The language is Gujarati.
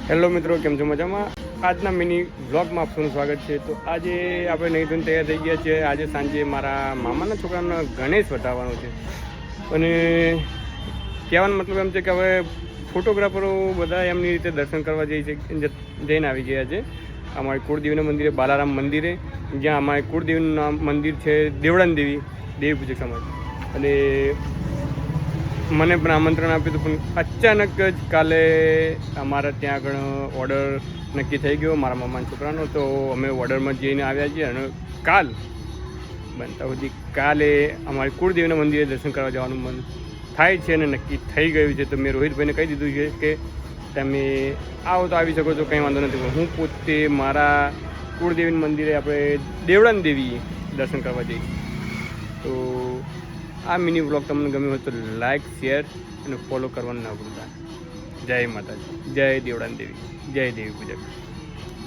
હેલો મિત્રો, કેમ છો? મજામાં? આજના મિની વ્લોગમાં આપનું સ્વાગત છે. તો આજે આપણે નહીં ધોઈને તૈયાર થઈ ગયા છે. આજે સાંજે મારા મામાના છોકરાનો ગણેશ વધાવવાનો છે અને કહેવાનો મતલબ એમ છે કે હવે ફોટોગ્રાફરો બધા એમની રીતે દર્શન કરવા જઈને આવી ગયા છે. અમારી કુળદેવીના મંદિરે, બાલારામ મંદિરે, જ્યાં અમારી કુળદેવીનું મંદિર છે દેવળાન દેવી પૂજક સમાજ. અને મને પણ આમંત્રણ આપ્યું હતું, પણ અચાનક જ કાલે અમારા ત્યાં આગળ ઓર્ડર નક્કી થઈ ગયો મારા મામાના છોકરાનો. તો અમે ઓર્ડરમાં જઈને આવ્યા છીએ અને બનતા સુધી કાલે અમારી કુળદેવીના મંદિરે દર્શન કરવા જવાનું મન થાય છે અને નક્કી થઈ ગયું છે. તો મેં રોહિતભાઈને કહી દીધું છે કે તમે આવો તો આવી શકો છો, કંઈ વાંધો નથી. પણ હું પોતે મારા કુળદેવીના મંદિરે આપણે દેવળાન દેવી દર્શન કરવા જઈશ. તો આ મિની વ્લોગ તમને ગમ્યો હોય તો લાઈક, શેર અને ફોલો કરવાનું ના ભૂલતા. જય માતાજી, જય દેવળાન દેવી, જય દેવી પૂજક.